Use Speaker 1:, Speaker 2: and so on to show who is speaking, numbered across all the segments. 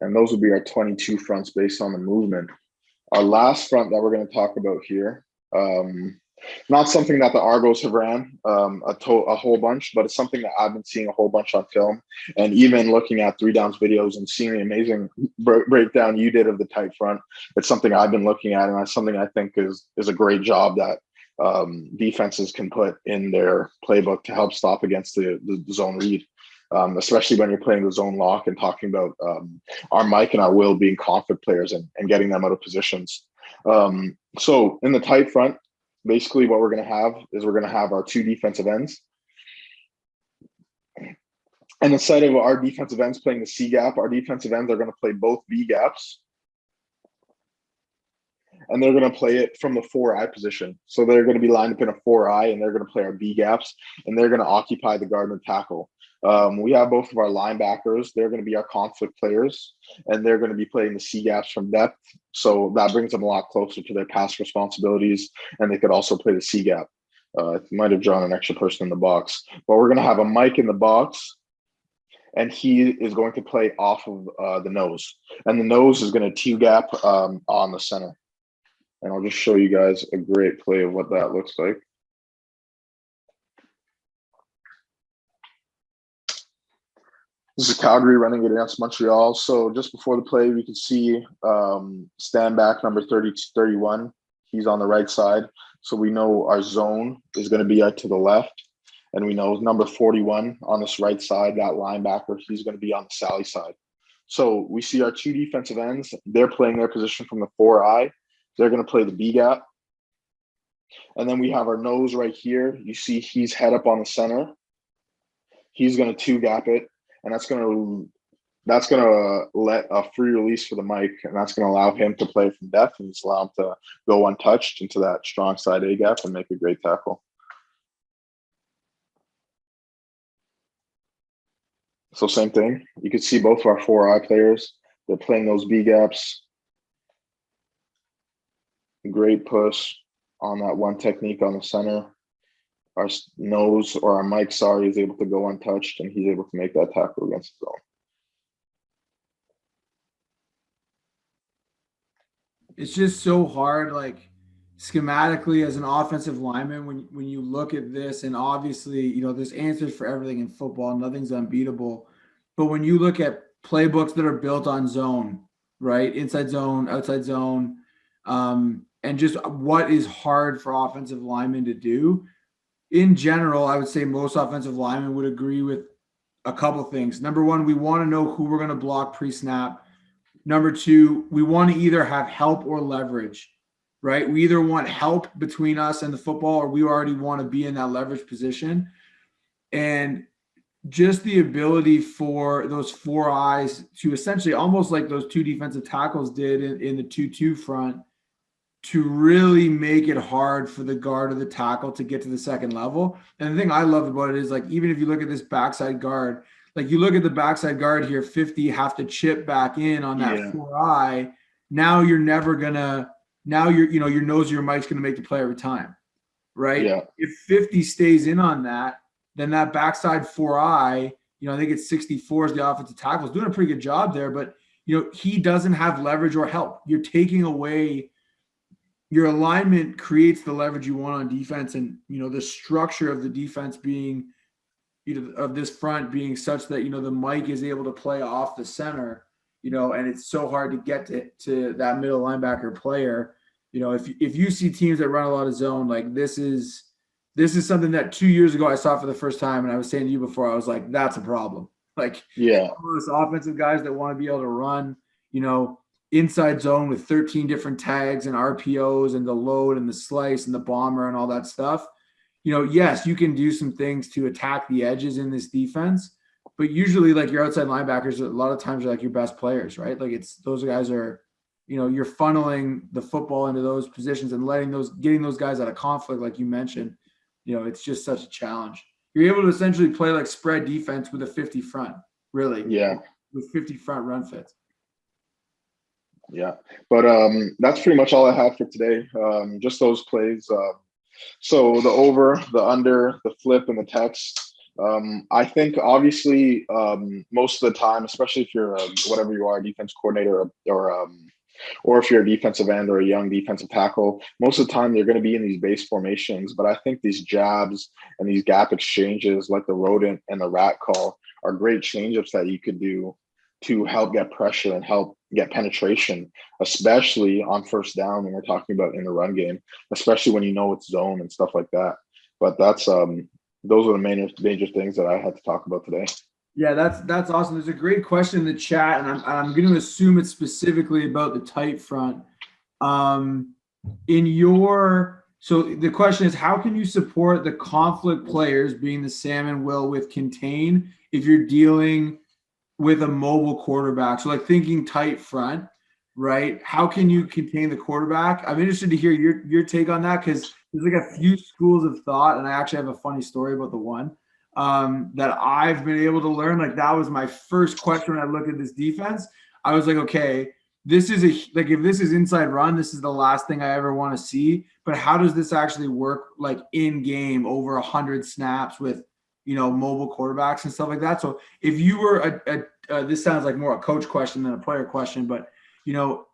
Speaker 1: And those would be our 22 fronts based on the movement. Our last front that we're going to talk about here, not something that the Argos have ran a whole bunch, but it's something that I've been seeing a whole bunch on film, and even looking at Three Downs videos and seeing the amazing breakdown you did of the tight front. It's something I've been looking at, and that's something I think is a great job that defenses can put in their playbook to help stop against the zone read. Especially when you're playing the zone lock and talking about our Mike and our Will being conflict players and getting them out of positions. So in the tight front, basically what we're going to have is we're going to have our two defensive ends. And instead of our defensive ends playing the C gap, our defensive ends are going to play both B gaps. And they're going to play it from the 4-eye position. So they're going to be lined up in a 4-eye, and they're going to play our B gaps, and they're going to occupy the guard and tackle. We have both of our linebackers. They're going to be our conflict players, and they're going to be playing the C gaps from depth. So that brings them a lot closer to their pass responsibilities, and they could also play the C gap. Might have drawn an extra person in the box, but we're going to have a Mike in the box, and he is going to play off of the nose, and the nose is going to two-gap on the center. And I'll just show you guys a great play of what that looks like. This is Calgary running against Montreal. So just before the play, we can see stand back number 31. He's on the right side. So we know our zone is going to be to the left. And we know number 41 on this right side, that linebacker, he's going to be on the Sally side. So we see our two defensive ends. They're playing their position from the 4-eye. They're going to play the B gap. And then we have our nose right here. You see he's head up on the center. He's going to two-gap it. And that's going to let a free release for the Mike, and that's going to allow him to play from depth and just allow him to go untouched into that strong side A gap and make a great tackle. So same thing. You can see both of our 4-eye players. They're playing those B gaps. Great push on that one technique on the center. Our nose, or our Mike, sorry, is able to go untouched, and he's able to make that tackle against his own.
Speaker 2: It's just so hard, like schematically as an offensive lineman, when you look at this, and obviously, there's answers for everything in football, nothing's unbeatable. But when you look at playbooks that are built on zone, right? Inside zone, outside zone, and just what is hard for offensive linemen to do. In general, I would say most offensive linemen would agree with a couple things. Number one, we want to know who we're going to block pre-snap. Number two, we want to either have help or leverage, right? We either want help between us and the football, or we already want to be in that leverage position. And just the ability for those 4-eyes to essentially, almost like those two defensive tackles did in the 2-2 front, to really make it hard for the guard or the tackle to get to the second level. And the thing I love about it is, like, even if you look at this backside guard, like you look at the backside guard here, 50 have to chip back in on that 4-eye. Now you're never gonna, now your nose or your Mike's gonna make the play every time, right?
Speaker 1: Yeah.
Speaker 2: If 50 stays in on that, then that backside 4-eye, I think it's 64 is the offensive tackle, is doing a pretty good job there, but he doesn't have leverage or help. You're taking away. Your alignment creates the leverage you want on defense, and the structure of the defense being, of this front being such that the Mike is able to play off the center, and it's so hard to get to that middle linebacker player. If you see teams that run a lot of zone, like this is something that 2 years ago I saw for the first time, and I was saying to you before, I was like, that's a problem. Like, those offensive guys that want to be able to run, inside zone with 13 different tags and RPOs and the load and the slice and the bomber and all that stuff. Yes, you can do some things to attack the edges in this defense, but usually, like, your outside linebackers, a lot of times are like your best players, right? Like, it's those guys are, you're funneling the football into those positions and getting those guys out of conflict, like you mentioned. It's just such a challenge. You're able to essentially play like spread defense with a 50 front, really.
Speaker 1: Yeah.
Speaker 2: With 50 front run fits.
Speaker 1: Yeah, but that's pretty much all I have for today. Just those plays. So the over, the under, the flip, and the text. I think obviously most of the time, especially if you're whatever you are, a defense coordinator or if you're a defensive end or a young defensive tackle, most of the time they're going to be in these base formations. But I think these jabs and these gap exchanges, like the rodent and the rat call, are great changeups that you could do to help get pressure and help get penetration, especially on first down when we're talking about in the run game, especially when you know it's zone and stuff like that. But that's those are the major things that I had to talk about today.
Speaker 2: Yeah, that's awesome. There's a great question in the chat, and I'm going to assume it's specifically about the Tite Front. So the question is, how can you support the conflict players, being the Sam and Will, with contain if you're dealing with a mobile quarterback? So like thinking Tite Front, right? How can you contain the quarterback? I'm interested to hear your take on that, because there's like a few schools of thought, and I actually have a funny story about the one that I've been able to learn. Like that was my first question when I looked at this defense. I was like, okay, this is like if this is inside run, this is the last thing I ever want to see. But how does this actually work, like in game over 100 snaps with mobile quarterbacks and stuff like that? So if you were this sounds like more a coach question than a player question, but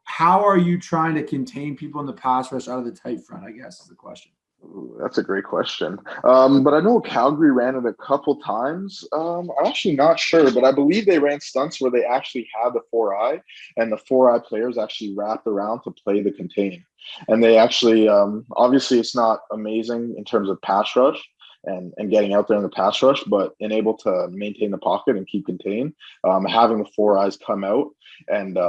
Speaker 2: how are you trying to contain people in the pass rush out of the Tite Front, I guess is the question.
Speaker 1: Ooh, that's a great question. But I know Calgary ran it a couple times. I'm actually not sure, but I believe they ran stunts where they actually had the 4-eye, and the 4-eye players actually wrapped around to play the contain. And they actually, obviously, it's not amazing in terms of pass rush and getting out there in the pass rush, but able to maintain the pocket and keep contained. Having the 4-eyes come out and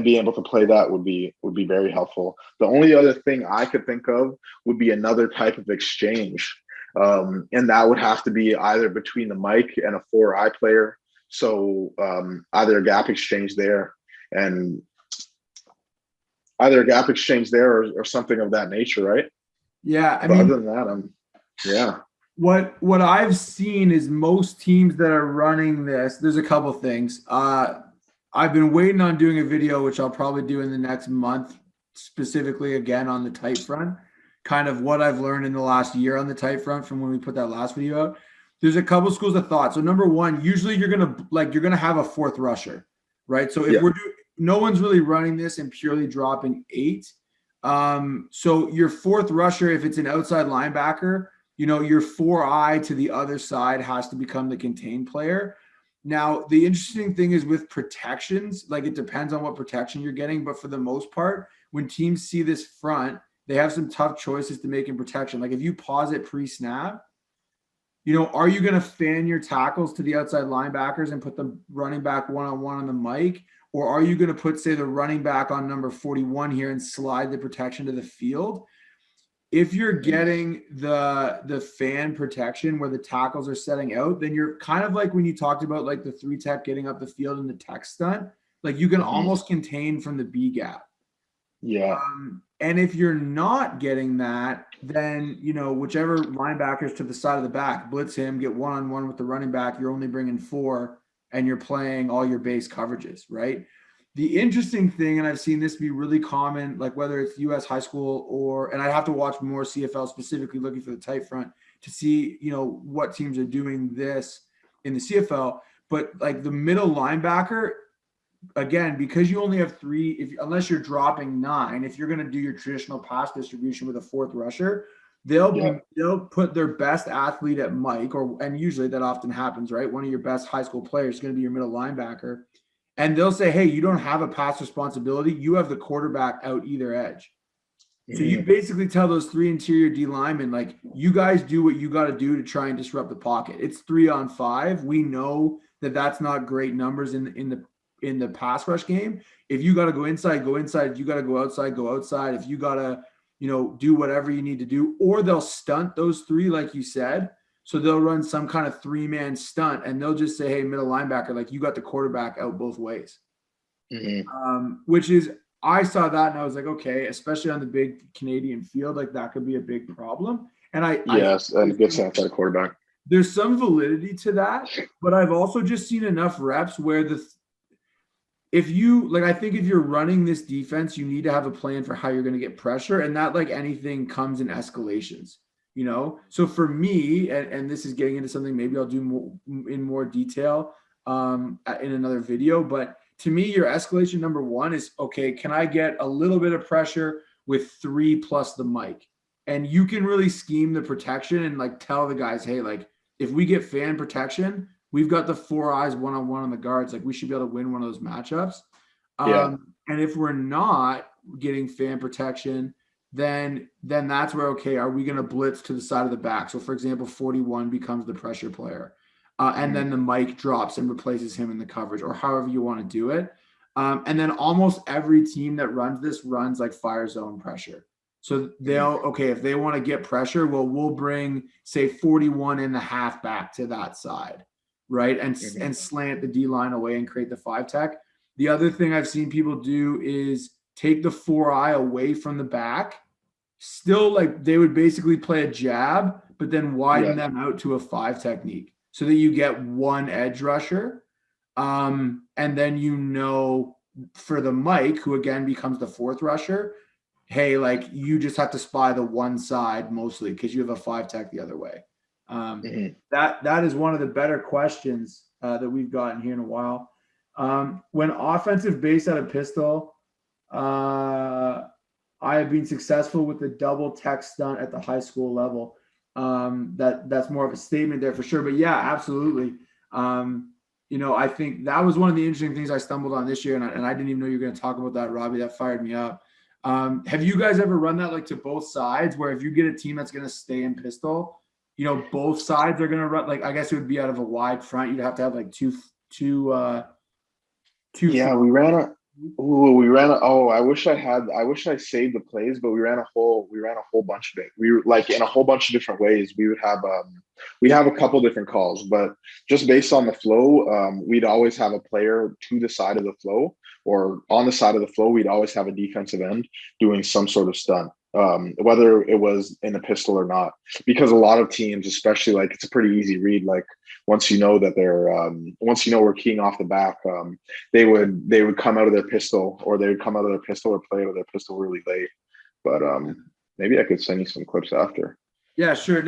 Speaker 1: being able to play that would be very helpful. The only other thing I could think of would be another type of exchange, and that would have to be either between the Mike and a 4-eye player. So either a gap exchange there, and or something of that nature, right?
Speaker 2: Yeah, I
Speaker 1: But
Speaker 2: mean,
Speaker 1: other than that, yeah.
Speaker 2: What I've seen is most teams that are running this, there's a couple things. I've been waiting on doing a video, which I'll probably do in the next month, specifically again on the Tite Front, kind of what I've learned in the last year on the Tite Front from when we put that last video out. There's a couple schools of thought. So number one, usually you're gonna have a fourth rusher, right? So if no one's really running this and purely dropping 8. So your fourth rusher, if it's an outside linebacker, your 4-eye to the other side has to become the contained player. Now, the interesting thing is with protections, like it depends on what protection you're getting, but for the most part, when teams see this front, they have some tough choices to make in protection. Like if you pause it pre-snap, are you going to fan your tackles to the outside linebackers and put the running back one-on-one on the mic? Or are you going to put, say, the running back on number 41 here and slide the protection to the field? If you're getting the fan protection where the tackles are setting out, then you're kind of like when you talked about like the 3-tech getting up the field in the tech stunt, like you can almost contain from the B gap.
Speaker 1: Yeah.
Speaker 2: And if you're not getting that, then, whichever linebackers to the side of the back, blitz him, get one-on-one with the running back, you're only bringing 4 and you're playing all your base coverages, right? The interesting thing, and I've seen this be really common, like whether it's US high school and I have to watch more CFL specifically looking for the Tite Front to see, what teams are doing this in the CFL. But like the middle linebacker, again, because you only have 3, unless you're dropping 9, if you're going to do your traditional pass distribution with a fourth rusher, they'll put their best athlete at Mike, and usually that often happens, right? One of your best high school players is going to be your middle linebacker. And they'll say, hey, you don't have a pass responsibility. You have the quarterback out either edge. So you basically tell those 3 interior D linemen, like, you guys do what you got to do to try and disrupt the pocket. It's 3-on-5. We know that that's not great numbers in the pass rush game. If you got to go inside, go inside. If you got to go outside. If you got to, do whatever you need to do, or they'll stunt those 3, like you said. So they'll run some kind of 3-man stunt, and they'll just say, hey, middle linebacker, like you got the quarterback out both ways. Which is, I saw that and I was like, okay, especially on the big Canadian field, like that could be a big problem. And and
Speaker 1: a good sense at a quarterback.
Speaker 2: There's some validity to that, but I've also just seen enough reps where I think if you're running this defense, you need to have a plan for how you're going to get pressure. And that, like anything, comes in escalations. you know? So for me, and this is getting into something maybe I'll do in more detail in another video, but to me, your escalation number one is, okay, can I get a little bit of pressure with 3 plus the mic? And you can really scheme the protection and like tell the guys, hey, like if we get fan protection, we've got the 4 eyes one-on-one on the guards. Like we should be able to win one of those matchups.
Speaker 1: Yeah.
Speaker 2: And if we're not getting fan protection, then that's where, okay, are we going to blitz to the side of the back? So for example, 41 becomes the pressure player. And then the mic drops and replaces him in the coverage, or however you want to do it. And then almost every team that runs this runs like fire zone pressure. So okay, if they want to get pressure, well, we'll bring, say, 41 and a half back to that side, right? And slant the D line away and create the 5 tech. The other thing I've seen people do is take the 4 eye away from the back. Still, like they would basically play a jab, but then widen them out to a 5 technique so that you get one edge rusher. And then, for the Mike, who again becomes the 4th rusher, hey, like you just have to spy the one side mostly because you have a 5 tech the other way. That is one of the better questions that we've gotten here in a while. When offensive base out of pistol, I have been successful with the double tech stunt at the high school level. That's more of a statement there for sure. But yeah, absolutely. I think that was one of the interesting things I stumbled on this year, and I didn't even know you were going to talk about that, Robbie. That fired me up. Have you guys ever run that like to both sides, where if you get a team that's going to stay in pistol, both sides are going to run, like, I guess it would be out of a wide front. You'd have to have like two.
Speaker 1: Yeah, we ran I wish I saved the plays, but we ran a whole bunch of it. We were like in a whole bunch of different ways. We'd have a couple different calls, but just based on the flow, we'd always have a player to the side of the flow, or on the side of the flow, we'd always have a defensive end doing some sort of stunt. Whether it was in a pistol or not, because a lot of teams, especially, like, it's a pretty easy read. Like once you know that we're keying off the back, they would come out of their pistol, or they would come out of their pistol or play out of their pistol really late. But maybe I could send you some clips after.
Speaker 2: Yeah, sure.